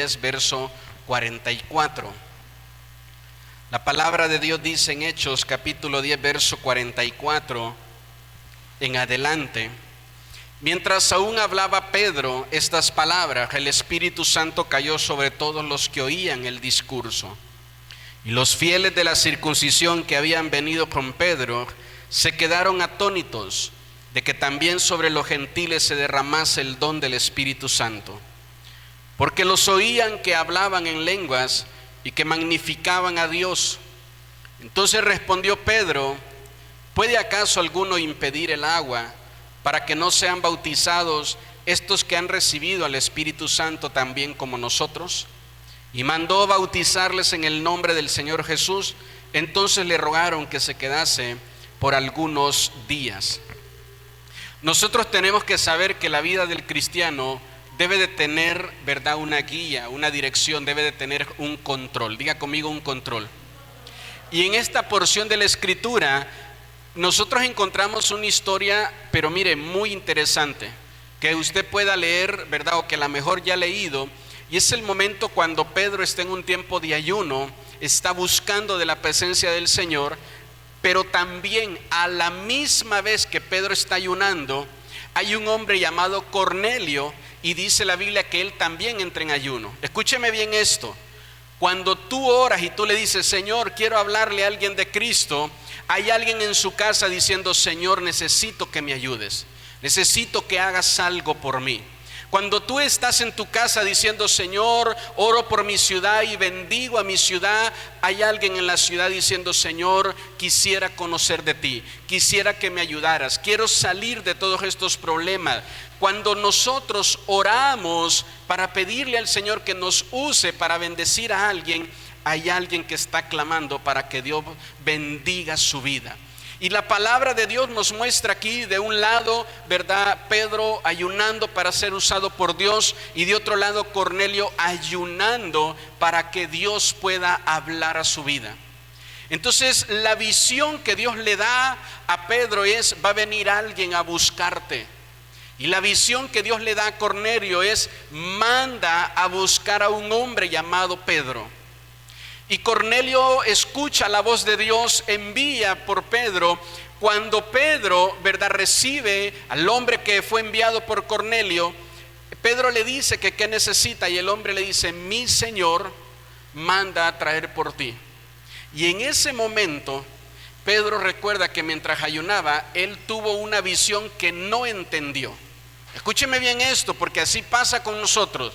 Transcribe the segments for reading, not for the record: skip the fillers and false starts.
10, verso 44. La palabra de Dios dice en Hechos capítulo 10, verso 44 en adelante: mientras aún hablaba Pedro estas palabras, el Espíritu Santo cayó sobre todos los que oían el discurso. Y los fieles de la circuncisión que habían venido con Pedro se quedaron atónitos de que también sobre los gentiles se derramase el don del Espíritu Santo, porque los oían que hablaban en lenguas y que magnificaban a Dios. Entonces respondió Pedro: ¿puede acaso alguno impedir el agua para que no sean bautizados estos que han recibido al Espíritu Santo también como nosotros? Y mandó bautizarles en el nombre del Señor Jesús. Entonces le rogaron que se quedase por algunos días. Nosotros tenemos que saber que la vida del cristiano debe de tener, ¿verdad?, una guía, una dirección, debe de tener un control. Diga conmigo: un control. Y en esta porción de la Escritura nosotros encontramos una historia, pero mire, muy interesante, que usted pueda leer, ¿verdad?, o que a lo mejor ya ha leído. Y es el momento cuando Pedro está en un tiempo de ayuno, está buscando de la presencia del Señor, pero también a la misma vez que Pedro está ayunando, hay un hombre llamado Cornelio, y dice la Biblia que él también entra en ayuno. Escúcheme bien esto: cuando tú oras y tú le dices: Señor, quiero hablarle a alguien de Cristo, hay alguien en su casa diciendo: Señor, necesito que me ayudes, necesito que hagas algo por mí. Cuando tú estás en tu casa diciendo: Señor, oro por mi ciudad y bendigo a mi ciudad, hay alguien en la ciudad diciendo: Señor, quisiera conocer de ti, quisiera que me ayudaras, quiero salir de todos estos problemas. Cuando nosotros oramos para pedirle al Señor que nos use para bendecir a alguien, hay alguien que está clamando para que Dios bendiga su vida. Y la palabra de Dios nos muestra aquí, de un lado, ¿verdad?, Pedro ayunando para ser usado por Dios, y de otro lado Cornelio ayunando para que Dios pueda hablar a su vida. Entonces la visión que Dios le da a Pedro es: va a venir alguien a buscarte. Y la visión que Dios le da a Cornelio es: manda a buscar a un hombre llamado Pedro. Y Cornelio escucha la voz de Dios, envía por Pedro. Cuando Pedro, ¿verdad?, recibe al hombre que fue enviado por Cornelio, Pedro le dice que qué necesita, y el hombre le dice: mi Señor manda a traer por ti. Y en ese momento Pedro recuerda que mientras ayunaba, él tuvo una visión que no entendió. Escúcheme bien esto, porque así pasa con nosotros.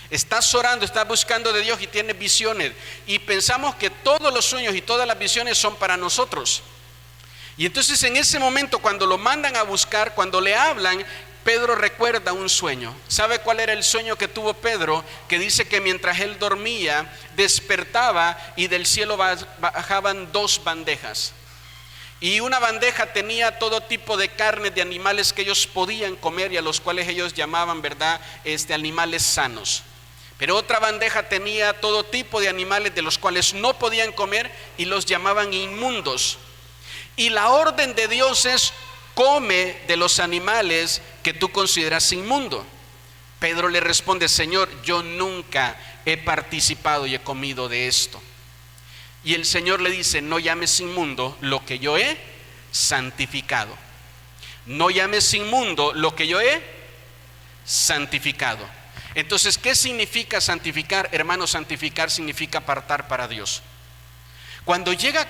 Estás orando, estás buscando de Dios y tienes visiones, y pensamos que todos los sueños y todas las visiones son para nosotros. Y entonces en ese momento, cuando lo mandan a buscar, cuando le hablan, Pedro recuerda un sueño. ¿Sabe cuál era el sueño que tuvo Pedro? Que dice que mientras él dormía, despertaba y del cielo bajaban dos bandejas. Y una bandeja tenía todo tipo de carnes de animales que ellos podían comer y a los cuales ellos llamaban, ¿verdad?, animales sanos. Pero otra bandeja tenía todo tipo de animales de los cuales no podían comer y los llamaban inmundos. Y la orden de Dios es: come de los animales que tú consideras inmundo. Pedro le responde: Señor, yo nunca he participado y he comido de esto. Y el Señor le dice: no llames inmundo lo que yo he santificado. No llames inmundo lo que yo he santificado. Entonces, ¿qué significa santificar? Hermano, santificar significa apartar para Dios. Cuando llega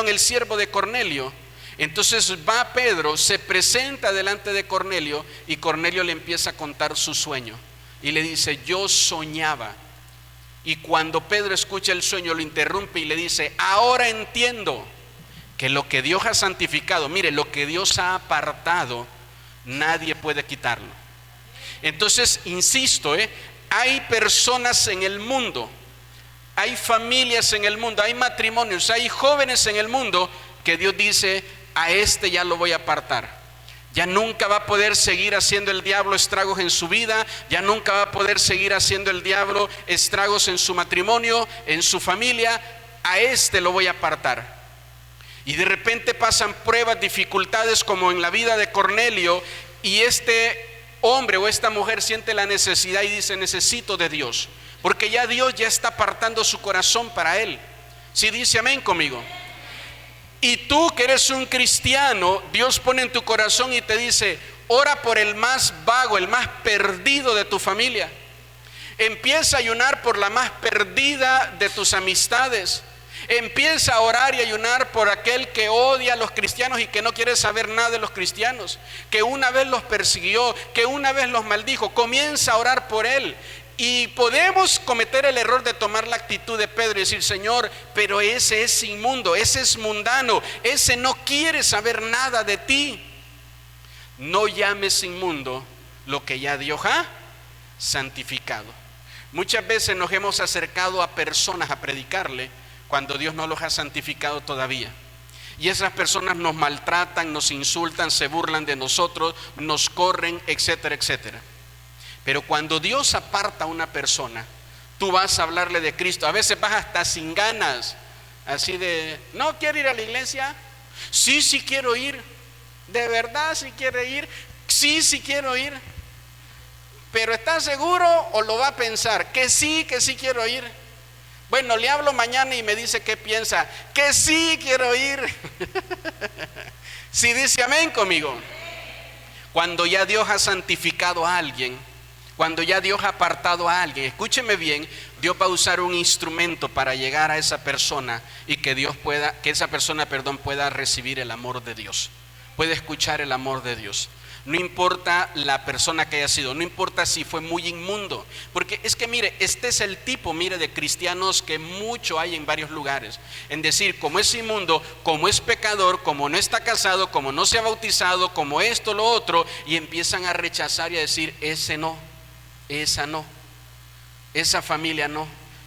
el siervo de Cornelio, entonces va Pedro, se presenta delante de Cornelio, y Cornelio le empieza a contar su sueño. Y le dice: yo soñaba. Y cuando Pedro escucha el sueño, lo interrumpe y le dice: ahora entiendo que lo que Dios ha santificado, mire, lo que Dios ha apartado, nadie puede quitarlo. Entonces, insisto, hay personas en el mundo, hay familias en el mundo, hay matrimonios, hay jóvenes en el mundo que Dios dice: a este ya lo voy a apartar. Ya nunca va a poder seguir haciendo el diablo estragos en su vida, ya nunca va a poder seguir haciendo el diablo estragos en su matrimonio, en su familia. A este lo voy a apartar. Y de repente pasan pruebas, dificultades, como en la vida de Cornelio, y hombre o esta mujer siente la necesidad y dice necesito de Dios, porque ya Dios ya está apartando su corazón para él. Si dice amén conmigo. Y tú que eres un cristiano, Dios pone en tu corazón y te dice, ora por el más vago, el más perdido de tu familia. Empieza a ayunar por la más perdida de tus amistades. Empieza a orar y ayunar por aquel que odia a los cristianos y que no quiere saber nada de los cristianos, que una vez los persiguió, que una vez los maldijo. Comienza a orar por él. Y podemos cometer el error de tomar la actitud de Pedro y decir, Señor, pero ese es inmundo, ese es mundano, ese no quiere saber nada de ti. No llames inmundo lo que ya Dios ha santificado. Muchas veces nos hemos acercado a personas a predicarle cuando Dios no los ha santificado todavía. Y esas personas nos maltratan, nos insultan, se burlan de nosotros, nos corren, etcétera, etcétera. Pero cuando Dios aparta a una persona, tú vas a hablarle de Cristo. A veces vas hasta sin ganas, así de, ¿no quiere ir a la iglesia? Sí, sí quiero ir. ¿De verdad sí quiere ir? Sí, sí quiero ir. ¿Pero está seguro o lo va a pensar? Que sí quiero ir. Bueno, le hablo mañana y me dice qué piensa. Que sí quiero ir. Si dice amén conmigo. Cuando ya Dios ha santificado a alguien, cuando ya Dios ha apartado a alguien, escúcheme bien, Dios va a usar un instrumento para llegar a esa persona y que esa persona pueda recibir el amor de Dios, puede escuchar el amor de Dios. No importa la persona que haya sido, no importa si fue muy inmundo, porque es que mire, este es el tipo, mire, de cristianos que mucho hay en varios lugares, en decir, como es inmundo, como es pecador, como no está casado, como no se ha bautizado, como esto, lo otro, y empiezan a rechazar y a decir, ese no, esa no, esa familia no.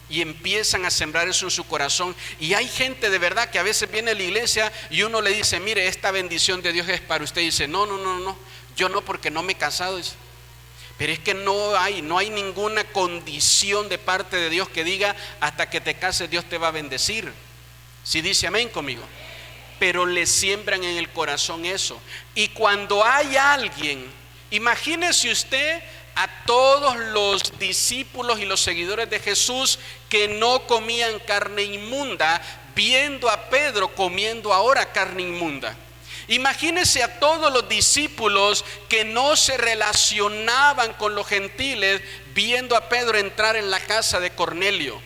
Y empiezan a sembrar eso en su corazón. Y hay gente de verdad que a veces viene a la iglesia y uno le dice, mire, esta bendición de Dios es para usted. Y dice, no, yo no, porque no me he casado. Pero es que no hay ninguna condición de parte de Dios que diga, hasta que te cases Dios te va a bendecir. Si dice amén conmigo. Pero le siembran en el corazón eso. Y cuando hay alguien, imagínese usted a todos los discípulos y los seguidores de Jesús que no comían carne inmunda, viendo a Pedro comiendo ahora carne inmunda. Imagínense a todos los discípulos que no se relacionaban con los gentiles, viendo a Pedro entrar en la casa de Cornelio.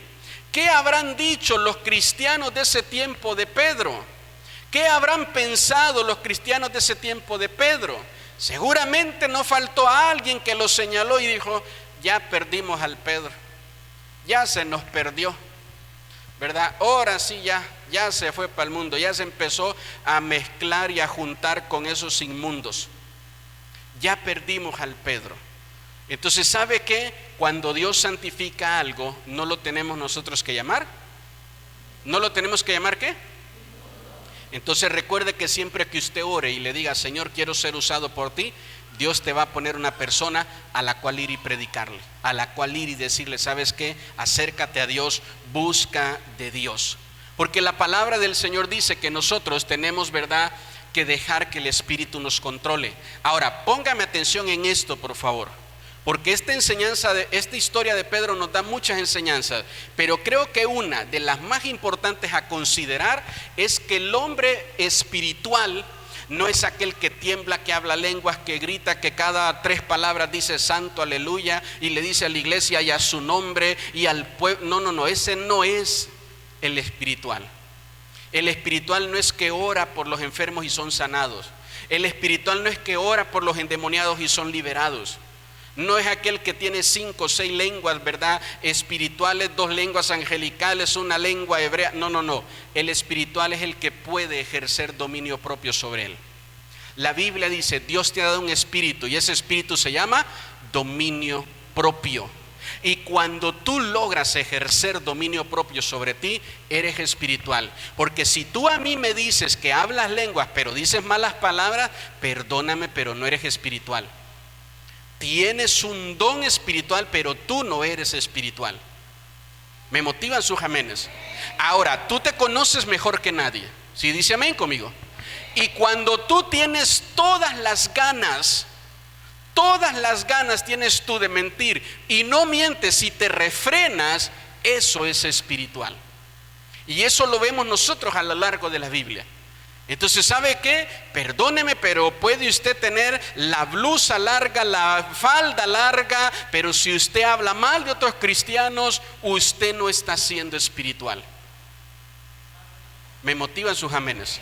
¿Qué habrán dicho los cristianos de ese tiempo de Pedro? ¿Qué habrán pensado los cristianos de ese tiempo de Pedro? Seguramente no faltó a alguien que lo señaló y dijo, ya perdimos al Pedro, ya se nos perdió, ¿verdad? Ahora sí ya se fue para el mundo, ya se empezó a mezclar y a juntar con esos inmundos. Ya perdimos al Pedro. Entonces, ¿sabe qué? Cuando Dios santifica algo, no lo tenemos nosotros que llamar. ¿No lo tenemos que llamar qué? Entonces recuerde que siempre que usted ore y le diga, Señor, quiero ser usado por ti, Dios te va a poner una persona a la cual ir y predicarle, a la cual ir y decirle, ¿sabes qué? Acércate a Dios, busca de Dios. Porque la palabra del Señor dice que nosotros tenemos, ¿verdad?, que dejar que el Espíritu nos controle. Ahora, póngame atención en esto, por favor. Porque esta historia de Pedro nos da muchas enseñanzas, pero creo que una de las más importantes a considerar es que el hombre espiritual no es aquel que tiembla, que habla lenguas, que grita, que cada 3 palabras dice santo, aleluya, y le dice a la iglesia y a su nombre y al pueblo. No, ese no es el espiritual. El espiritual no es que ora por los enfermos y son sanados. El espiritual no es que ora por los endemoniados y son liberados. No es aquel que tiene 5 o 6 lenguas, ¿verdad?, espirituales, 2 lenguas angelicales, 1 lengua hebrea. No. El espiritual es el que puede ejercer dominio propio sobre él. La Biblia dice, Dios te ha dado un espíritu y ese espíritu se llama dominio propio. Y cuando tú logras ejercer dominio propio sobre ti, eres espiritual. Porque si tú a mí me dices que hablas lenguas, pero dices malas palabras, perdóname, pero no eres espiritual. Tienes un don espiritual, pero tú no eres espiritual. ¿Me motivan sus amenes? Ahora, tú te conoces mejor que nadie. ¿Sí dice amén conmigo? Y cuando tú tienes todas las ganas todas las ganas tienes tú de mentir y no mientes, si te refrenas, eso es espiritual. Y eso lo vemos nosotros a lo largo de la Biblia. Entonces, ¿sabe qué? Perdóneme, pero puede usted tener la blusa larga, la falda larga, pero si usted habla mal de otros cristianos, usted no está siendo espiritual. Me motivan sus amenes.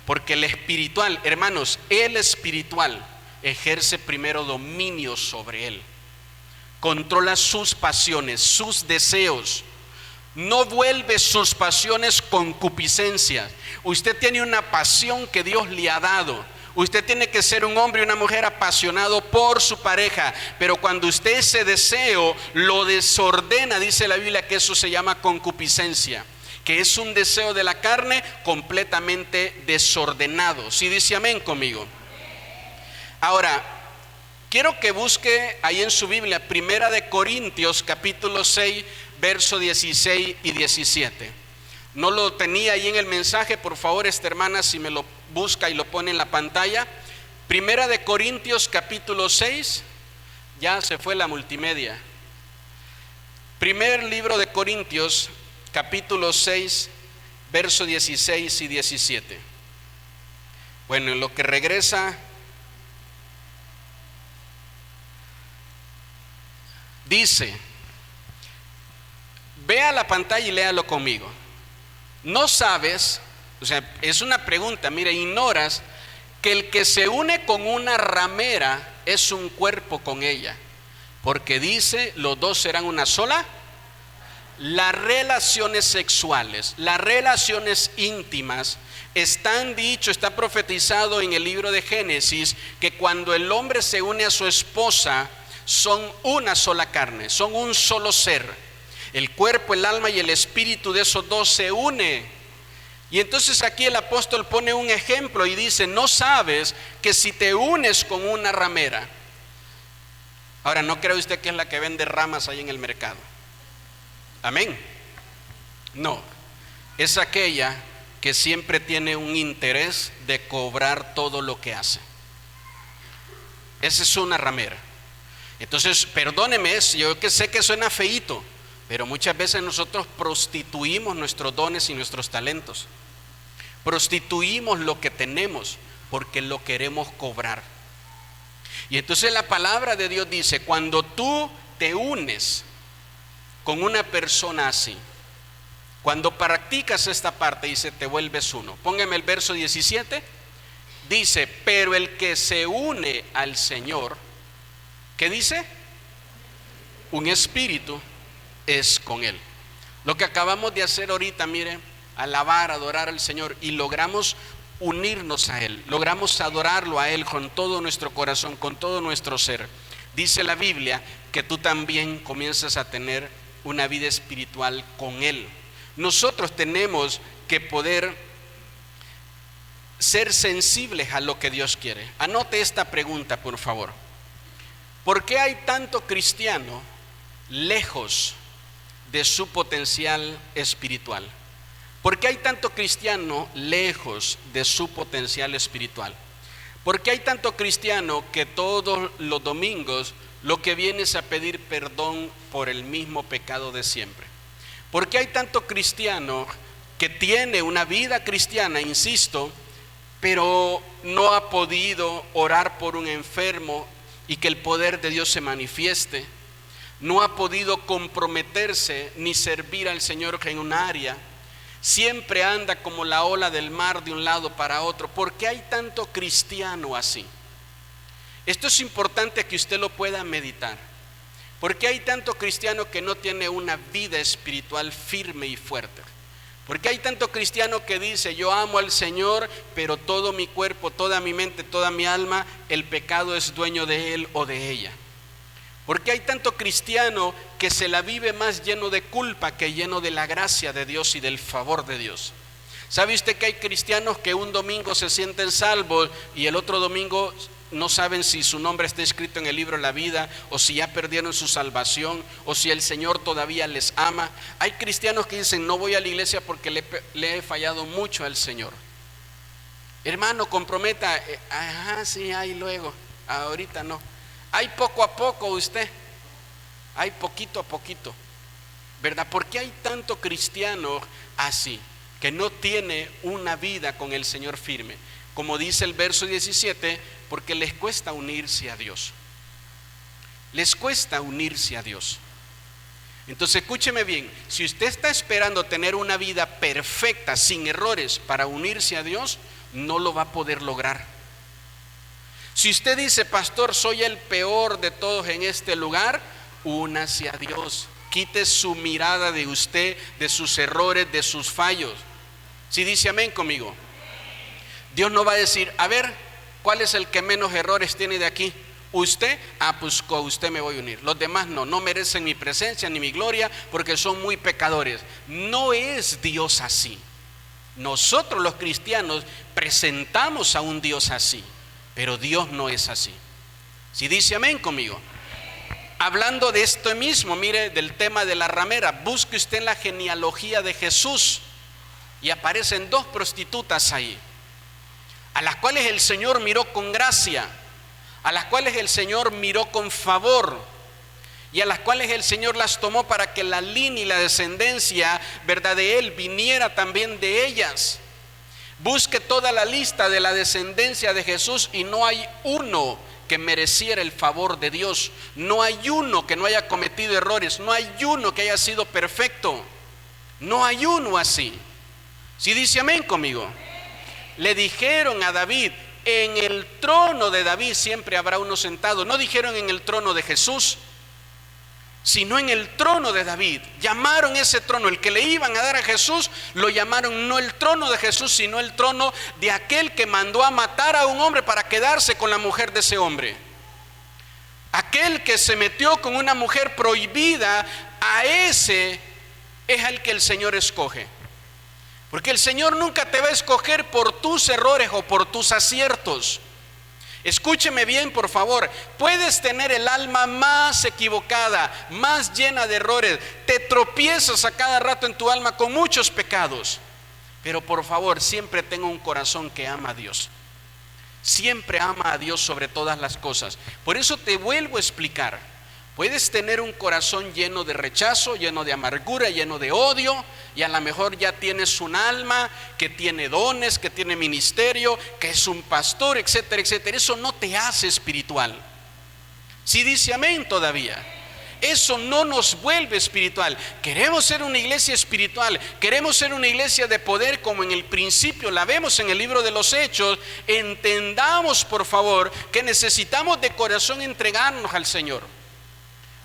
Porque el espiritual, hermanos, el espiritual ejerce primero dominio sobre él. Controla sus pasiones, sus deseos. No vuelve sus pasiones concupiscencias. Usted tiene una pasión que Dios le ha dado. Usted tiene que ser un hombre y una mujer apasionado por su pareja. Pero cuando usted ese deseo lo desordena, dice la Biblia que eso se llama concupiscencia, que es un deseo de la carne completamente desordenado. ¿Sí dice amén conmigo? Ahora, quiero que busque ahí en su Biblia, Primera de Corintios, capítulo 6, verso 16 y 17. No lo tenía ahí en el mensaje, por favor, esta hermana, si me lo busca y lo pone en la pantalla. Primera de Corintios, capítulo 6, ya se fue la multimedia. Primer libro de Corintios, capítulo 6, verso 16 y 17. Bueno, en lo que regresa, dice, vea la pantalla y léalo conmigo. No sabes, o sea, es una pregunta, mire, ignoras que el que se une con una ramera es un cuerpo con ella, porque dice, los dos serán una sola. Las relaciones sexuales, las relaciones íntimas, están dicho, está profetizado en el libro de Génesis, que cuando el hombre se une a su esposa, son una sola carne, son un solo ser. El cuerpo, el alma y el espíritu de esos dos se une. Y entonces aquí el apóstol pone un ejemplo y dice, no sabes que si te unes con una ramera. Ahora, ¿no cree usted que es la que vende ramas ahí en el mercado? Amén. No, es aquella que siempre tiene un interés de cobrar todo lo que hace. Esa es una ramera. Entonces, perdóneme, yo que sé que suena feíto, pero muchas veces nosotros prostituimos nuestros dones y nuestros talentos. Prostituimos lo que tenemos porque lo queremos cobrar. Y entonces la palabra de Dios dice, cuando tú te unes con una persona así, cuando practicas esta parte, dice, te vuelves uno. Póngame el verso 17. Dice, pero el que se une al Señor, ¿qué dice? Un espíritu es con él. Lo que acabamos de hacer ahorita, mire, alabar, adorar al Señor, y logramos unirnos a Él, logramos adorarlo a Él con todo nuestro corazón, con todo nuestro ser. Dice la Biblia que tú también comienzas a tener una vida espiritual con Él. Nosotros tenemos que poder ser sensibles a lo que Dios quiere. Anote esta pregunta, por favor. ¿Por qué hay tanto cristiano lejos de su potencial espiritual? ¿Por qué hay tanto cristiano lejos de su potencial espiritual? ¿Por qué hay tanto cristiano que todos los domingos lo que viene es a pedir perdón por el mismo pecado de siempre? ¿Por qué hay tanto cristiano que tiene una vida cristiana, insisto, pero no ha podido orar por un enfermo y que el poder de Dios se manifieste? No ha podido comprometerse ni servir al Señor en un área. Siempre anda como la ola del mar de un lado para otro. ¿Por qué hay tanto cristiano así? Esto es importante que usted lo pueda meditar. ¿Por qué hay tanto cristiano que no tiene una vida espiritual firme y fuerte? ¿Por qué hay tanto cristiano que dice, yo amo al Señor, pero todo mi cuerpo, toda mi mente, toda mi alma, el pecado es dueño de él o de ella? ¿Por qué hay tanto cristiano que se la vive más lleno de culpa que lleno de la gracia de Dios y del favor de Dios? ¿Sabe usted que hay cristianos que un domingo se sienten salvos y el otro domingo no saben si su nombre está escrito en el libro de la vida, o si ya perdieron su salvación, o si el Señor todavía les ama? Hay cristianos que dicen, no voy a la iglesia porque le he fallado mucho al Señor. Hermano, comprometa. Sí, ahí luego, ahorita no. Hay poco a poco usted, hay poquito a poquito, ¿verdad? ¿Por qué hay tanto cristiano así, que no tiene una vida con el Señor firme? Como dice el verso 17, porque les cuesta unirse a Dios. Les cuesta unirse a Dios. Entonces escúcheme bien, si usted está esperando tener una vida perfecta, sin errores, para unirse a Dios, no lo va a poder lograr. Si usted dice, pastor, soy el peor de todos en este lugar, únase a Dios. Quite su mirada de usted, de sus errores, de sus fallos. Si dice amén conmigo, Dios no va a decir, a ver, ¿cuál es el que menos errores tiene de aquí? Usted, pues con usted me voy a unir. Los demás no merecen mi presencia ni mi gloria porque son muy pecadores. No es Dios así. Nosotros los cristianos presentamos a un Dios así, pero Dios no es así. Si dice amén conmigo. Hablando de esto mismo, mire, del tema de la ramera, busque usted en la genealogía de Jesús y aparecen 2 prostitutas ahí, a las cuales el Señor miró con gracia, a las cuales el Señor miró con favor y a las cuales el Señor las tomó para que la línea y la descendencia, ¿verdad?, de Él viniera también de ellas. Busque toda la lista de la descendencia de Jesús y no hay uno que mereciera el favor de Dios. No hay uno que no haya cometido errores, no hay uno que haya sido perfecto, no hay uno así. Si dice amén conmigo. Le dijeron a David, en el trono de David siempre habrá uno sentado. No dijeron en el trono de Jesús, sino en el trono de David. Llamaron ese trono, el que le iban a dar a Jesús, lo llamaron no el trono de Jesús, sino el trono de aquel que mandó a matar a un hombre para quedarse con la mujer de ese hombre. Aquel que se metió con una mujer prohibida, a ese es al que el Señor escoge. Porque el Señor nunca te va a escoger por tus errores o por tus aciertos. Escúcheme bien, por favor. Puedes tener el alma más equivocada, más llena de errores. Te tropiezas a cada rato en tu alma con muchos pecados. Pero por favor, siempre tenga un corazón que ama a Dios. Siempre ama a Dios sobre todas las cosas. Por eso te vuelvo a explicar. Puedes tener un corazón lleno de rechazo, lleno de amargura, lleno de odio, y a lo mejor ya tienes un alma que tiene dones, que tiene ministerio, que es un pastor, etcétera, etcétera. Eso no te hace espiritual. Si dice amén todavía. Eso no nos vuelve espiritual. Queremos ser una iglesia espiritual, queremos ser una iglesia de poder como en el principio la vemos en el libro de los Hechos. Entendamos, por favor, que necesitamos de corazón entregarnos al Señor.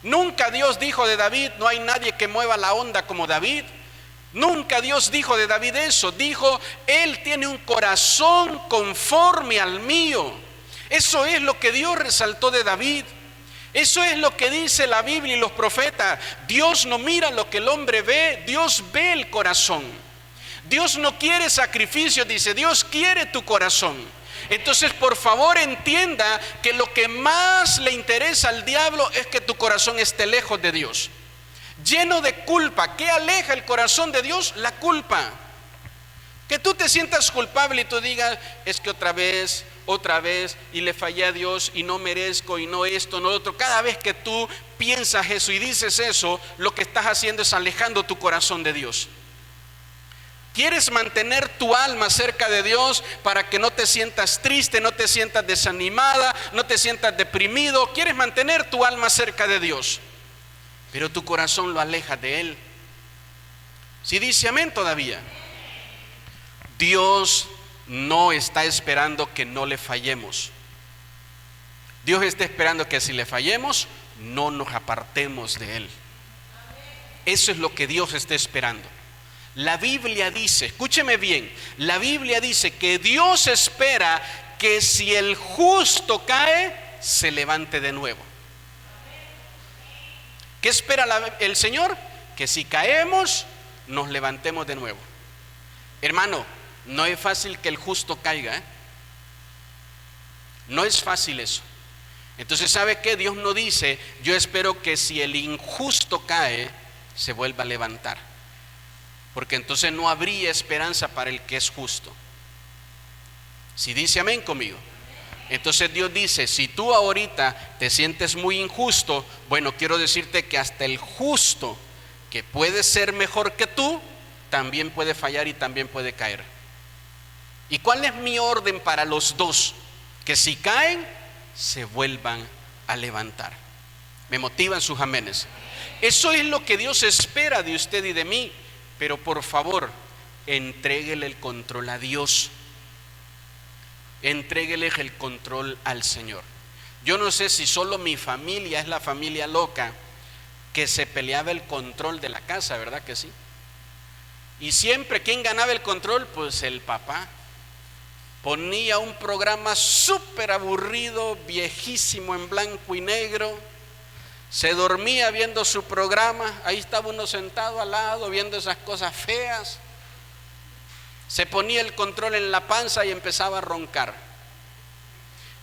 Nunca Dios dijo de David, no hay nadie que mueva la onda como David. Nunca Dios dijo de David eso. Dijo, él tiene un corazón conforme al mío. Eso es lo que Dios resaltó de David. Eso es lo que dice la Biblia y los profetas. Dios no mira lo que el hombre ve, Dios ve el corazón. Dios no quiere sacrificios, dice, Dios quiere tu corazón. Entonces, por favor, entienda que lo que más le interesa al diablo es que tu corazón esté lejos de Dios, lleno de culpa. ¿Qué aleja el corazón de Dios? La culpa. Que tú te sientas culpable y tú digas, es que otra vez, y le fallé a Dios y no merezco y no esto, no lo otro. Cada vez que tú piensas eso y dices eso, lo que estás haciendo es alejando tu corazón de Dios. ¿Quieres mantener tu alma cerca de Dios para que no te sientas triste, no te sientas desanimada, no te sientas deprimido? ¿Quieres mantener tu alma cerca de Dios? Pero tu corazón lo aleja de Él. Si dice amén todavía. Dios no está esperando que no le fallemos. Dios está esperando que si le fallemos, no nos apartemos de Él. Eso es lo que Dios está esperando. La Biblia dice, escúcheme bien, la Biblia dice que Dios espera que si el justo cae, se levante de nuevo. ¿Qué espera el Señor? Que si caemos, nos levantemos de nuevo. Hermano, no es fácil que el justo caiga, ¿eh? No es fácil eso. Entonces, ¿sabe qué? Dios no dice, yo espero que si el injusto cae, se vuelva a levantar. Porque entonces no habría esperanza para el que es justo. Si dice amén conmigo. Entonces Dios dice, si tú ahorita te sientes muy injusto, bueno, quiero decirte que hasta el justo, que puede ser mejor que tú, también puede fallar y también puede caer. ¿Y cuál es mi orden para los dos? Que si caen, se vuelvan a levantar. Me motivan sus amenes. Eso es lo que Dios espera de usted y de mí. Pero por favor, entréguele el control a Dios. Entréguele el control al Señor. Yo no sé si solo mi familia es la familia loca que se peleaba el control de la casa, ¿verdad que sí? Y siempre, ¿quién ganaba el control? Pues el papá. Ponía un programa súper aburrido, viejísimo, en blanco y negro. Se dormía viendo su programa. Ahí estaba uno sentado al lado viendo esas cosas feas. Se ponía el control en la panza y empezaba a roncar.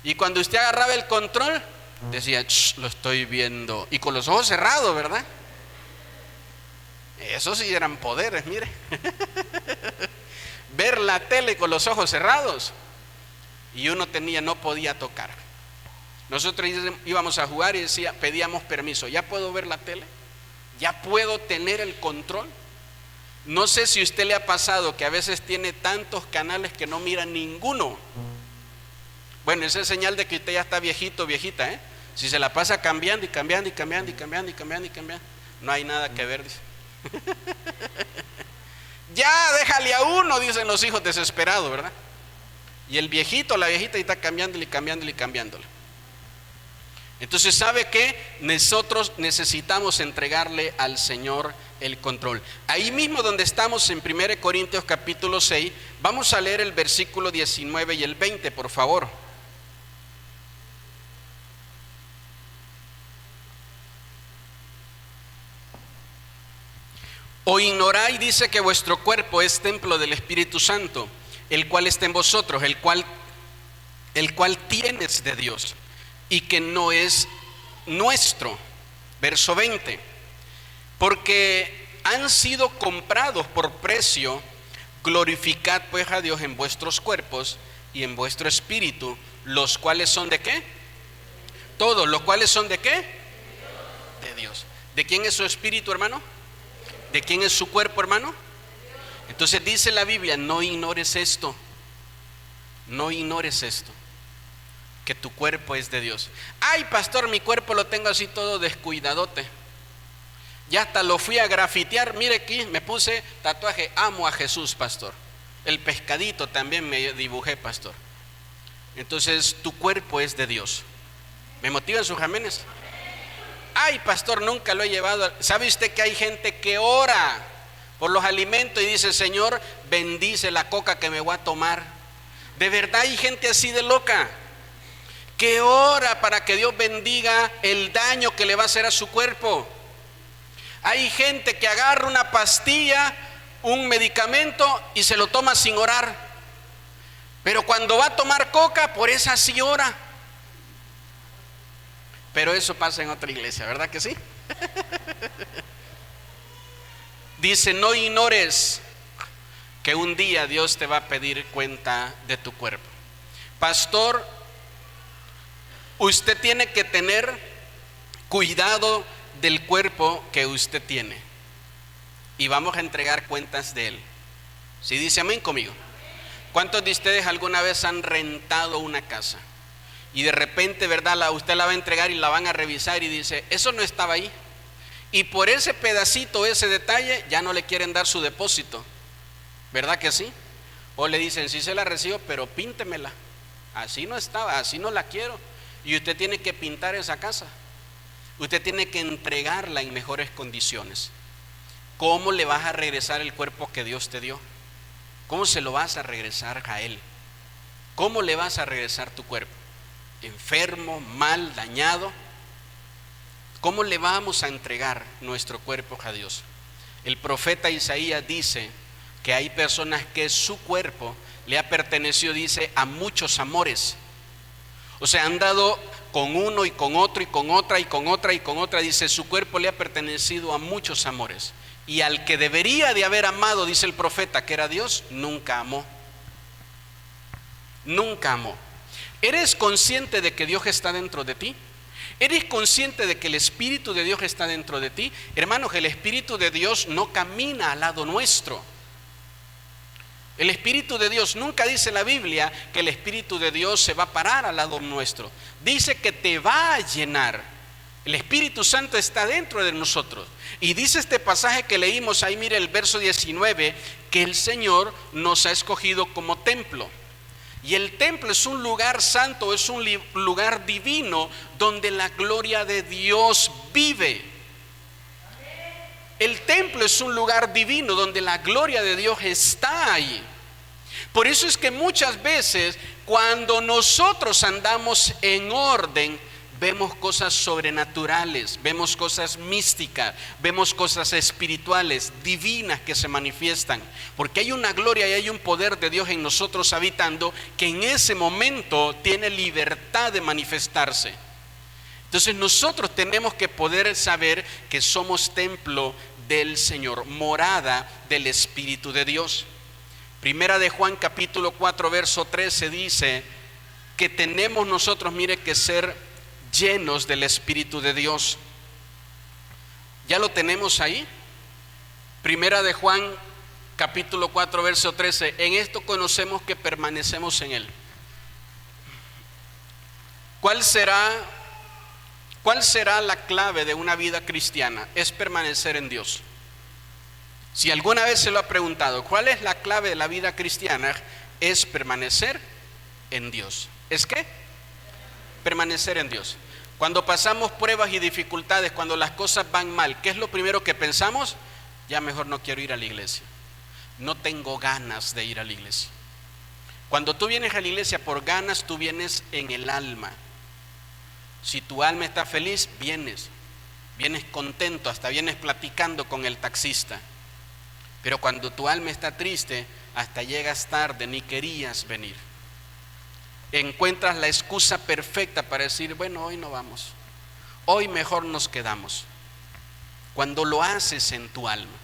Y cuando usted agarraba el control, decía, lo estoy viendo. Y con los ojos cerrados, ¿verdad? Esos sí eran poderes, mire. Ver la tele con los ojos cerrados. Y uno no podía tocar. Nosotros íbamos a jugar y pedíamos permiso. ¿Ya puedo ver la tele? ¿Ya puedo tener el control? No sé si a usted le ha pasado que a veces tiene tantos canales que no mira ninguno. Bueno, esa es señal de que usted ya está viejito, viejita, ¿eh? Si se la pasa cambiando y cambiando y cambiando y cambiando y cambiando y cambiando, no hay nada que ver, dice. Ya, déjale a uno, dicen los hijos desesperados, ¿verdad? Y el viejito, la viejita, y está cambiándole y cambiándole y cambiándole. Entonces, ¿sabe qué? Nosotros necesitamos entregarle al Señor el control. Ahí mismo donde estamos en 1 Corintios capítulo 6, vamos a leer el versículo 19 y el 20, por favor. O ignoráis, dice, que vuestro cuerpo es templo del Espíritu Santo, el cual está en vosotros, el cual tienes de Dios, y que no es nuestro. Verso 20. Porque han sido comprados por precio, glorificad pues a Dios en vuestros cuerpos y en vuestro espíritu, los cuales son ¿de qué? Todos, los cuales son ¿de qué? De Dios. ¿De quién es su espíritu, hermano? ¿De quién es su cuerpo, hermano? Entonces dice la Biblia, no ignores esto. No ignores esto, que tu cuerpo es de Dios. Ay, pastor, mi cuerpo lo tengo así todo descuidadote. Ya hasta lo fui a grafitear. Mire aquí, me puse tatuaje, amo a Jesús, pastor. El pescadito también me dibujé, pastor. Entonces tu cuerpo es de Dios. ¿Me motivan sus amenes? Ay, pastor, nunca lo he llevado. ¿Sabe usted que hay gente que ora por los alimentos y dice, Señor, bendice la coca que me voy a tomar? De verdad hay gente así de loca, que ora para que Dios bendiga el daño que le va a hacer a su cuerpo. Hay gente que agarra una pastilla, un medicamento y se lo toma sin orar. Pero cuando va a tomar coca, por esa sí ora. Pero eso pasa en otra iglesia, ¿verdad que sí? Dice, no ignores que un día Dios te va a pedir cuenta de tu cuerpo. Pastor, usted tiene que tener cuidado del cuerpo que usted tiene. Y vamos a entregar cuentas de él. ¿Sí dice amén conmigo? ¿Cuántos de ustedes alguna vez han rentado una casa? Y de repente, ¿verdad? Usted la va a entregar y la van a revisar y dice, eso no estaba ahí. Y por ese pedacito, ese detalle, ya no le quieren dar su depósito. ¿Verdad que sí? O le dicen, sí se la recibo, pero píntemela. Así no estaba, así no la quiero. Y usted tiene que pintar esa casa. Usted tiene que entregarla en mejores condiciones. ¿Cómo le vas a regresar el cuerpo que Dios te dio? ¿Cómo se lo vas a regresar a Él? ¿Cómo le vas a regresar tu cuerpo? ¿Enfermo, mal, dañado? ¿Cómo le vamos a entregar nuestro cuerpo a Dios? El profeta Isaías dice que hay personas que su cuerpo le ha pertenecido, dice, a muchos amores. O sea, han dado con uno y con otro y con otra y con otra y con otra. Dice, su cuerpo le ha pertenecido a muchos amores. Y al que debería de haber amado, dice el profeta, que era Dios, nunca amó. Nunca amó. ¿Eres consciente de que Dios está dentro de ti? ¿Eres consciente de que el Espíritu de Dios está dentro de ti? Hermanos, el Espíritu de Dios no camina al lado nuestro. El Espíritu de Dios, nunca dice la Biblia que el Espíritu de Dios se va a parar al lado nuestro. Dice que te va a llenar. El Espíritu Santo está dentro de nosotros. Y dice este pasaje que leímos ahí, mire el verso 19, que el Señor nos ha escogido como templo. Y el templo es un lugar santo, es un lugar divino donde la gloria de Dios vive. El templo es un lugar divino donde la gloria de Dios está ahí. Por eso es que muchas veces cuando nosotros andamos en orden, vemos cosas sobrenaturales, vemos cosas místicas, vemos cosas espirituales, divinas que se manifiestan. Porque hay una gloria y hay un poder de Dios en nosotros habitando que en ese momento tiene libertad de manifestarse. Entonces nosotros tenemos que poder saber que somos templo del Señor, morada del Espíritu de Dios. Primera de Juan capítulo 4 verso 13 dice que tenemos nosotros, mire, que ser llenos del Espíritu de Dios. ¿Ya lo tenemos ahí? Primera de Juan capítulo 4 verso 13. En esto conocemos que permanecemos en Él. ¿Cuál será la clave de una vida cristiana? Es permanecer en Dios. Si alguna vez se lo ha preguntado, ¿cuál es la clave de la vida cristiana? Es permanecer en Dios. ¿Es qué? Permanecer en Dios. Cuando pasamos pruebas y dificultades, cuando las cosas van mal, ¿qué es lo primero que pensamos? Ya mejor no quiero ir a la iglesia. No tengo ganas de ir a la iglesia. Cuando tú vienes a la iglesia por ganas, tú vienes en el alma. Si tu alma está feliz, vienes contento, hasta vienes platicando con el taxista. Pero cuando tu alma está triste, hasta llegas tarde, ni querías venir. Encuentras la excusa perfecta para decir, bueno, hoy no vamos, hoy mejor nos quedamos. Cuando lo haces en tu alma.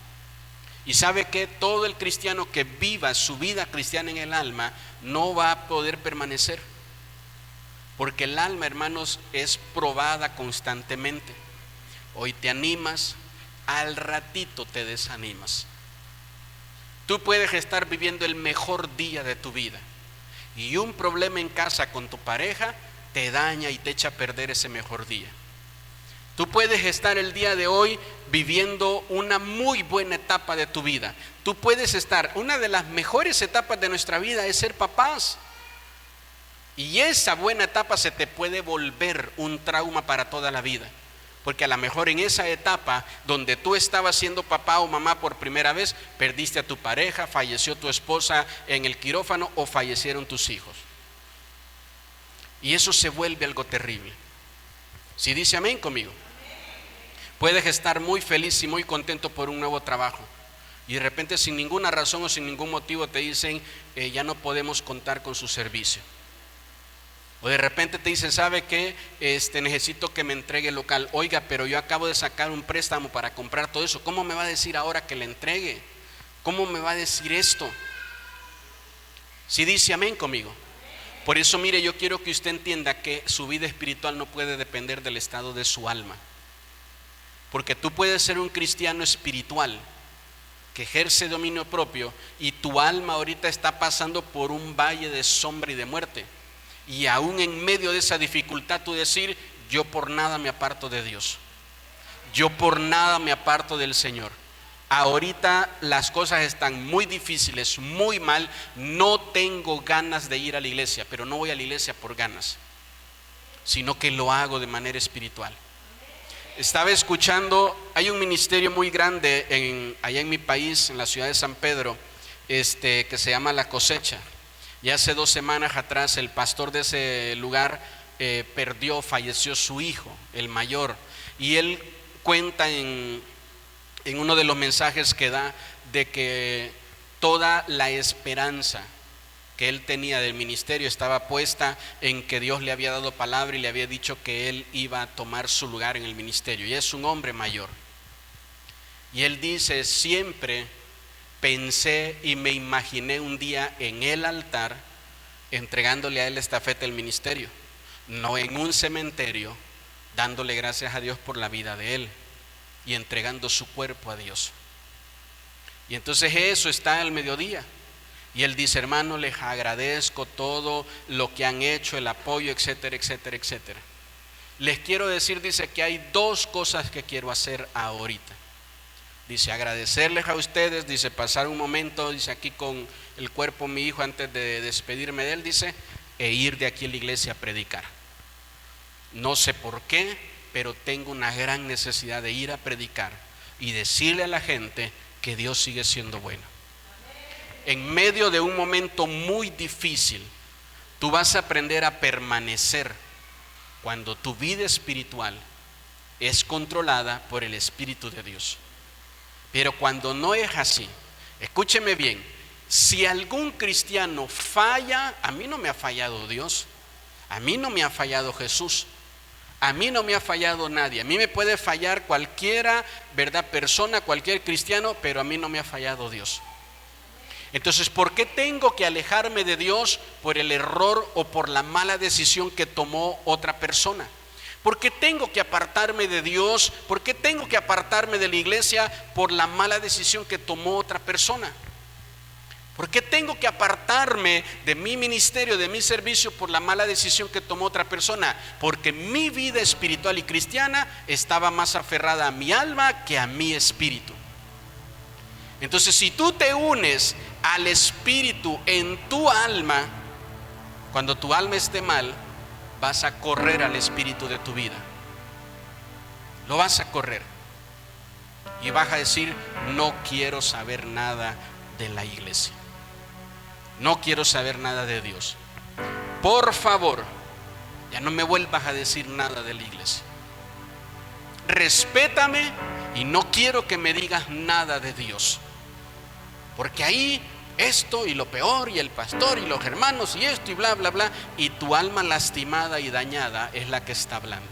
Y sabe que todo el cristiano que viva su vida cristiana en el alma no va a poder permanecer. Porque el alma, hermanos, es probada constantemente. Hoy te animas, al ratito te desanimas. Tú puedes estar viviendo el mejor día de tu vida y un problema en casa con tu pareja te daña y te echa a perder ese mejor día. Tú puedes estar el día de hoy viviendo una muy buena etapa de tu vida. Tú puedes estar, una de las mejores etapas de nuestra vida es ser papás. Y esa buena etapa se te puede volver un trauma para toda la vida. Porque a lo mejor en esa etapa donde tú estabas siendo papá o mamá por primera vez, perdiste a tu pareja, falleció tu esposa en el quirófano o fallecieron tus hijos. Y eso se vuelve algo terrible. Si dice amén conmigo. Puedes estar muy feliz y muy contento por un nuevo trabajo. Y de repente sin ninguna razón o sin ningún motivo te dicen, ya no podemos contar con su servicio. O de repente te dicen, ¿sabe qué? Necesito que me entregue el local. Oiga, pero yo acabo de sacar un préstamo para comprar todo eso. ¿Cómo me va a decir ahora que le entregue? ¿Cómo me va a decir esto? Si dice amén conmigo. Por eso, mire, yo quiero que usted entienda que su vida espiritual no puede depender del estado de su alma. Porque tú puedes ser un cristiano espiritual que ejerce dominio propio y tu alma ahorita está pasando por un valle de sombra y de muerte. Y aún en medio de esa dificultad tú decir, yo por nada me aparto de Dios. Yo por nada me aparto del Señor. Ahorita las cosas están muy difíciles, muy mal. No tengo ganas de ir a la iglesia, pero no voy a la iglesia por ganas, sino que lo hago de manera espiritual. Estaba escuchando, hay un ministerio muy grande allá en mi país, en la ciudad de San Pedro, que se llama La Cosecha. Y hace 2 semanas atrás el pastor de ese lugar falleció su hijo, el mayor. Y él cuenta en uno de los mensajes que da de que toda la esperanza que él tenía del ministerio estaba puesta en que Dios le había dado palabra y le había dicho que él iba a tomar su lugar en el ministerio. Y es un hombre mayor. Y él dice, siempre pensé y me imaginé un día en el altar entregándole a Él la estafeta del ministerio, no en un cementerio, dándole gracias a Dios por la vida de Él y entregando su cuerpo a Dios. Y entonces eso está al mediodía. Y él dice: hermano, les agradezco todo lo que han hecho, el apoyo, etcétera, etcétera, etcétera. Les quiero decir, dice, que hay dos cosas que quiero hacer ahorita. Dice: agradecerles a ustedes, dice, pasar un momento, dice, aquí con el cuerpo de mi hijo antes de despedirme de él, dice, e ir de aquí a la iglesia a predicar. No sé por qué, pero tengo una gran necesidad de ir a predicar y decirle a la gente que Dios sigue siendo bueno. En medio de un momento muy difícil, tú vas a aprender a permanecer cuando tu vida espiritual es controlada por el Espíritu de Dios. Pero cuando no es así, escúcheme bien, si algún cristiano falla, a mí no me ha fallado Dios, a mí no me ha fallado Jesús, a mí no me ha fallado nadie. A mí me puede fallar cualquiera, ¿verdad?, persona, cualquier cristiano, pero a mí no me ha fallado Dios. Entonces, ¿por qué tengo que alejarme de Dios por el error o por la mala decisión que tomó otra persona? ¿Por qué tengo que apartarme de Dios? ¿Por qué tengo que apartarme de la iglesia por la mala decisión que tomó otra persona? ¿Por qué tengo que apartarme de mi ministerio, de mi servicio por la mala decisión que tomó otra persona? Porque mi vida espiritual y cristiana estaba más aferrada a mi alma que a mi espíritu. Entonces, si tú te unes al Espíritu en tu alma, cuando tu alma esté mal, vas a correr al Espíritu de tu vida. Lo vas a correr. Y vas a decir: no quiero saber nada de la iglesia. No quiero saber nada de Dios. Por favor, ya no me vuelvas a decir nada de la iglesia. Respétame y no quiero que me digas nada de Dios. Porque ahí esto y lo peor y el pastor y los hermanos y esto y bla, bla, bla. Y tu alma lastimada y dañada es la que está hablando.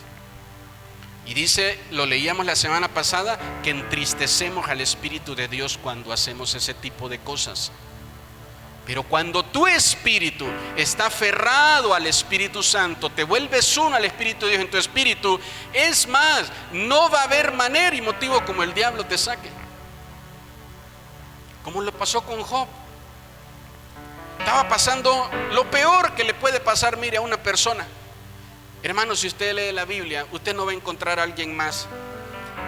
Y dice, lo leíamos la semana pasada, que entristecemos al Espíritu de Dios cuando hacemos ese tipo de cosas. Pero cuando tu espíritu está aferrado al Espíritu Santo, te vuelves uno al Espíritu de Dios en tu espíritu, es más, no va a haber manera y motivo como el diablo te saque. Como lo pasó con Job. Estaba pasando lo peor que le puede pasar, mire, a una persona. Hermano, si usted lee la Biblia, usted no va a encontrar a alguien más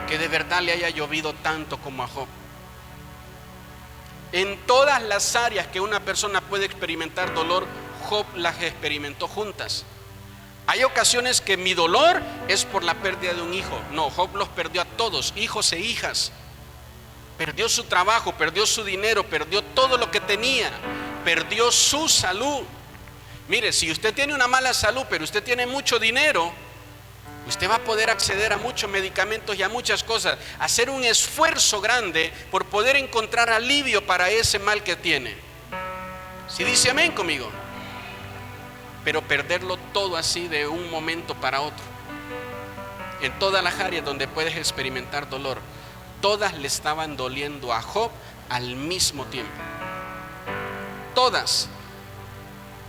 que de verdad le haya llovido tanto como a Job. En todas las áreas que una persona puede experimentar dolor, Job las experimentó juntas. Hay ocasiones que mi dolor es por la pérdida de un hijo. No, Job los perdió a todos, hijos e hijas. Perdió su trabajo, perdió su dinero, perdió todo lo que tenía, perdió su salud. Mire, si usted tiene una mala salud, pero usted tiene mucho dinero, usted va a poder acceder a muchos medicamentos y a muchas cosas, hacer un esfuerzo grande por poder encontrar alivio para ese mal que tiene. ¿Sí dice amén conmigo? Pero perderlo todo así de un momento para otro. En todas las áreas donde puedes experimentar dolor, todas le estaban doliendo a Job al mismo tiempo. Todas.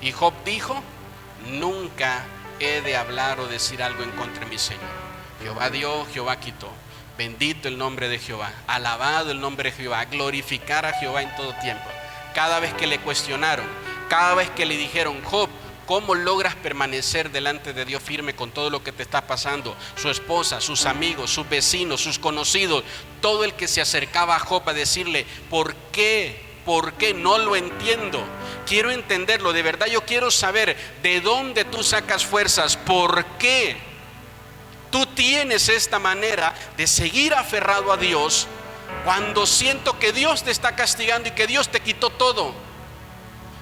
Y Job dijo: nunca he de hablar o decir algo en contra de mi Señor. Jehová dio, Jehová quitó. Bendito el nombre de Jehová, alabado el nombre de Jehová, glorificar a Jehová en todo tiempo. Cada vez que le cuestionaron, cada vez que le dijeron: Job, ¿cómo logras permanecer delante de Dios firme con todo lo que te está pasando? Su esposa, sus amigos, sus vecinos, sus conocidos, todo el que se acercaba a Job a decirle: ¿por qué? ¿Por qué? No lo entiendo. Quiero entenderlo, de verdad yo quiero saber de dónde tú sacas fuerzas. ¿Por qué tú tienes esta manera de seguir aferrado a Dios cuando siento que Dios te está castigando y que Dios te quitó todo?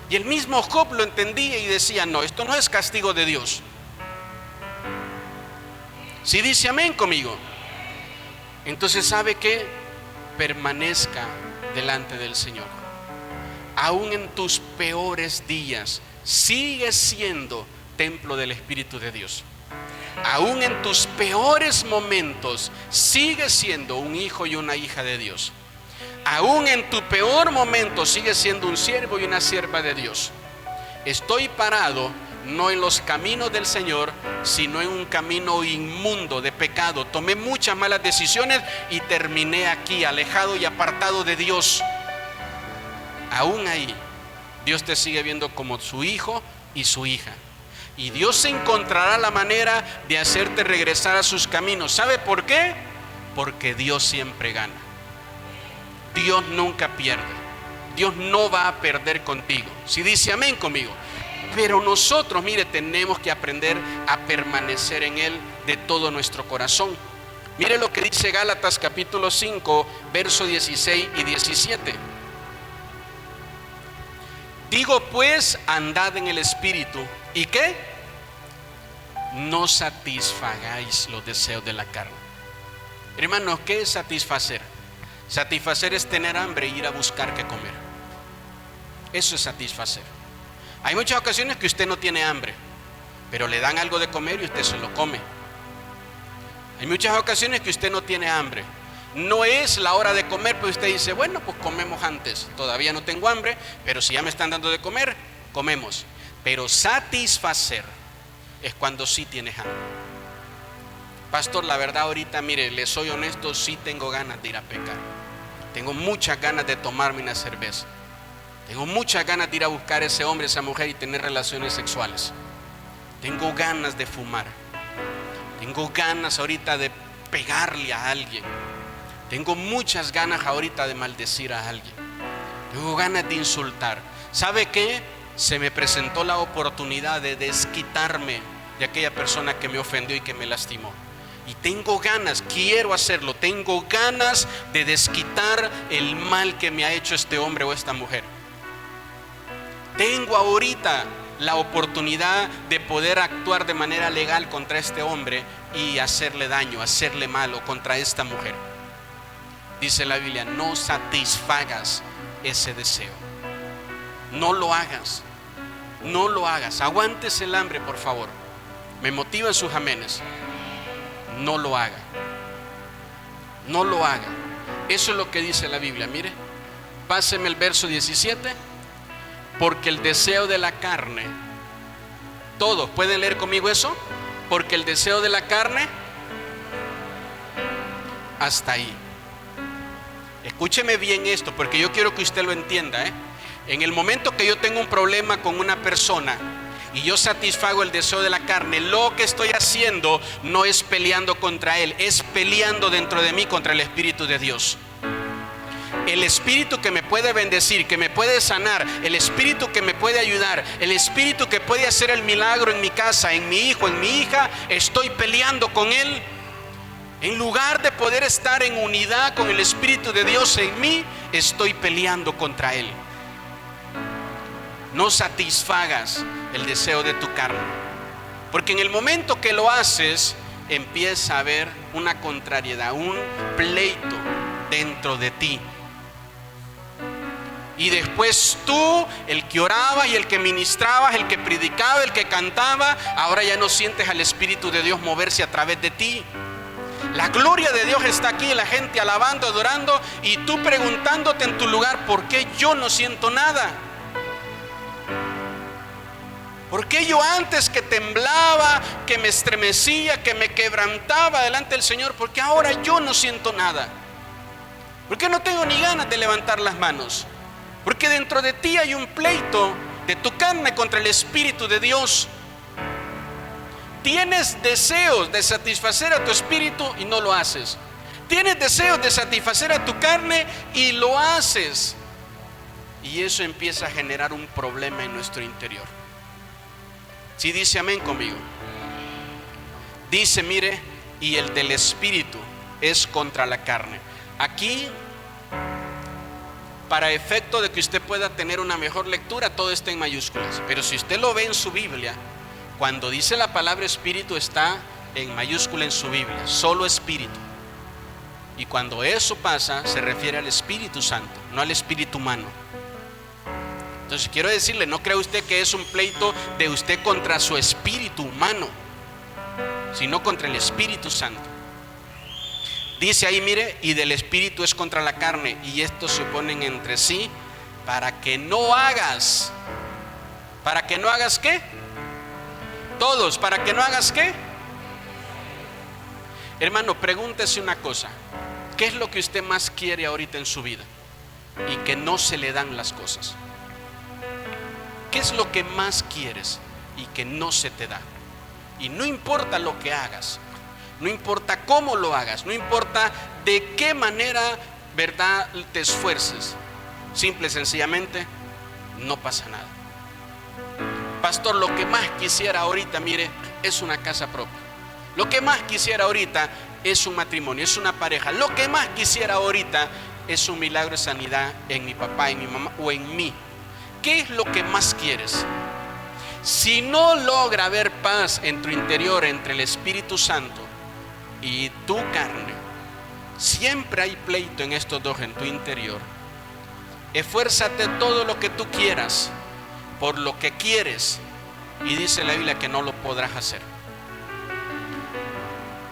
Y el mismo Job lo entendía y decía: no, esto no es castigo de Dios. Si dice amén conmigo, entonces ¿sabe qué? Permanezca delante del Señor. Aún en tus peores días, sigue siendo templo del Espíritu de Dios. Aún en tus peores momentos, sigue siendo un hijo y una hija de Dios. Aún en tu peor momento, sigue siendo un siervo y una sierva de Dios. Estoy parado no en los caminos del Señor, sino en un camino inmundo de pecado. Tomé muchas malas decisiones y terminé aquí, alejado y apartado de Dios. Aún ahí, Dios te sigue viendo como su hijo y su hija. Y Dios encontrará la manera de hacerte regresar a sus caminos. ¿Sabe por qué? Porque Dios siempre gana. Dios nunca pierde. Dios no va a perder contigo. Si dice amén conmigo. Pero nosotros, mire, tenemos que aprender a permanecer en Él de todo nuestro corazón. Mire lo que dice Gálatas capítulo 5, verso 16 y 17. Digo pues, andad en el Espíritu. ¿Y qué? No satisfagáis los deseos de la carne. Hermanos, ¿qué es satisfacer? Satisfacer es tener hambre e ir a buscar qué comer. Eso es satisfacer. Hay muchas ocasiones que usted no tiene hambre, pero le dan algo de comer y usted se lo come. Hay muchas ocasiones que usted no tiene hambre. No es la hora de comer, pero usted dice, bueno, pues comemos antes. Todavía no tengo hambre, pero si ya me están dando de comer, comemos. Pero satisfacer es cuando sí tienes hambre. Pastor, la verdad ahorita, mire, le soy honesto, sí tengo ganas de ir a pecar. Tengo muchas ganas de tomarme una cerveza. Tengo muchas ganas de ir a buscar a ese hombre, esa mujer y tener relaciones sexuales. Tengo ganas de fumar. Tengo ganas ahorita de pegarle a alguien. Tengo muchas ganas ahorita de maldecir a alguien. Tengo ganas de insultar. ¿Sabe qué? Se me presentó la oportunidad de desquitarme de aquella persona que me ofendió y que me lastimó. Y tengo ganas, quiero hacerlo. Tengo ganas de desquitar el mal que me ha hecho este hombre o esta mujer. Tengo ahorita la oportunidad de poder actuar de manera legal contra este hombre y hacerle daño, hacerle mal, o contra esta mujer. Dice la Biblia, no satisfagas ese deseo. No lo hagas. No lo hagas. Aguantes el hambre, por favor. Me motivan sus amenes. No lo haga. No lo haga. Eso es lo que dice la Biblia. Mire, páseme el verso 17. Porque el deseo de la carne, todos pueden leer conmigo eso. Porque el deseo de la carne, hasta ahí. Escúcheme bien esto, porque yo quiero que usted lo entienda, En el momento que yo tengo un problema con una persona y yo satisfago el deseo de la carne, lo que estoy haciendo no es peleando contra él, es peleando dentro de mí contra el Espíritu de Dios. El Espíritu que me puede bendecir, que me puede sanar, el Espíritu que me puede ayudar, el Espíritu que puede hacer el milagro en mi casa, en mi hijo, en mi hija, estoy peleando con él. En lugar de poder estar en unidad con el Espíritu de Dios en mí, estoy peleando contra él. No satisfagas el deseo de tu carne, porque en el momento que lo haces, empieza a haber una contrariedad, un pleito dentro de ti. Y después tú, el que oraba y el que ministraba, el que predicaba, el que cantaba, ahora ya no sientes al Espíritu de Dios moverse a través de ti. La gloria de Dios está aquí, la gente alabando, adorando, y tú preguntándote en tu lugar, ¿por qué yo no siento nada? ¿Por qué yo antes que temblaba, que me estremecía, que me quebrantaba delante del Señor, por qué ahora yo no siento nada? ¿Por qué no tengo ni ganas de levantar las manos? Porque dentro de ti hay un pleito de tu carne contra el Espíritu de Dios. Tienes deseos de satisfacer a tu espíritu y no lo haces. Tienes deseos de satisfacer a tu carne y lo haces. Y eso empieza a generar un problema en nuestro interior. Si dice amén conmigo. Dice, mire, y el del espíritu es contra la carne. Aquí, para efecto de que usted pueda tener una mejor lectura, todo está en mayúsculas. Pero si usted lo ve en su Biblia, cuando dice la palabra espíritu está en mayúscula en su Biblia, solo espíritu. Y cuando eso pasa, se refiere al Espíritu Santo, no al espíritu humano. Entonces quiero decirle, no crea usted que es un pleito de usted contra su espíritu humano, sino contra el Espíritu Santo. Dice ahí, mire, y del espíritu es contra la carne, y estos se oponen entre sí para que no hagas ¿Para que no hagas qué? Todos, ¿para que no hagas qué? Hermano, pregúntese una cosa. ¿Qué es lo que usted más quiere ahorita en su vida y que no se le dan las cosas? ¿Qué es lo que más quieres y que no se te da? Y no importa lo que hagas, no importa cómo lo hagas, no importa de qué manera, ¿verdad?, te esfuerces, simple y sencillamente no pasa nada. Pastor, lo que más quisiera ahorita, mire, es una casa propia. Lo que más quisiera ahorita es un matrimonio, es una pareja. Lo que más quisiera ahorita es un milagro de sanidad en mi papá, en mi mamá o en mí. ¿Qué es lo que más quieres? Si no logra haber paz en tu interior entre el Espíritu Santo y tu carne, siempre hay pleito en estos dos en tu interior. Esfuérzate todo lo que tú quieras por lo que quieres, y dice la Biblia que no lo podrás hacer.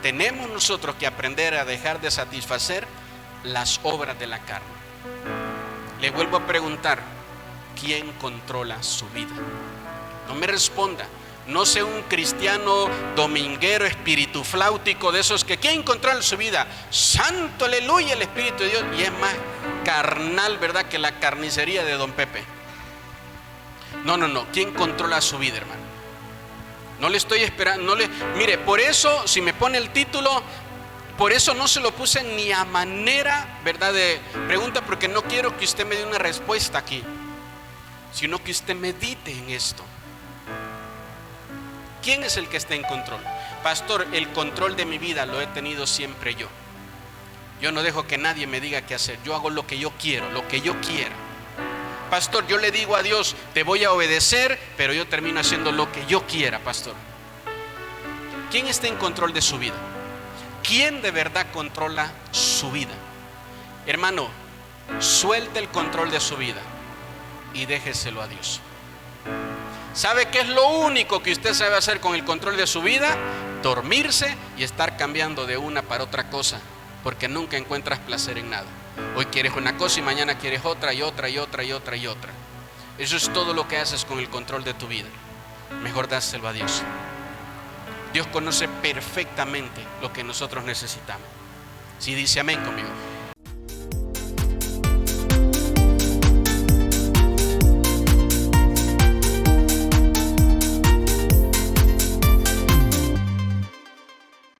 Tenemos nosotros que aprender a dejar de satisfacer las obras de la carne. Le vuelvo a preguntar, ¿quién controla su vida? No me responda. No sea un cristiano dominguero, espiritufláutico, de esos que ¿quién controla su vida? Santo, aleluya, el Espíritu de Dios. Y es más carnal, ¿verdad?, que la carnicería de don Pepe. No. ¿Quién controla su vida, hermano? No le estoy esperando. Mire, por eso, si me pone el título, por eso no se lo puse ni a manera, ¿verdad?, de pregunta, porque no quiero que usted me dé una respuesta aquí, sino que usted medite en esto. ¿Quién es el que está en control? Pastor, el control de mi vida lo he tenido siempre yo. Yo no dejo que nadie me diga qué hacer. Yo hago lo que yo quiero, lo que yo quiera. Pastor, yo le digo a Dios, te voy a obedecer, pero yo termino haciendo lo que yo quiera, pastor. ¿Quién está en control de su vida? ¿Quién de verdad controla su vida? Hermano, suelte el control de su vida y déjeselo a Dios. ¿Sabe qué es lo único que usted sabe hacer con el control de su vida? Dormirse y estar cambiando de una para otra cosa, porque nunca encuentras placer en nada. Hoy quieres una cosa y mañana quieres otra y otra y otra y otra y otra. Eso es todo lo que haces con el control de tu vida. Mejor dáselo a Dios. Dios conoce perfectamente lo que nosotros necesitamos. Si dice amén conmigo.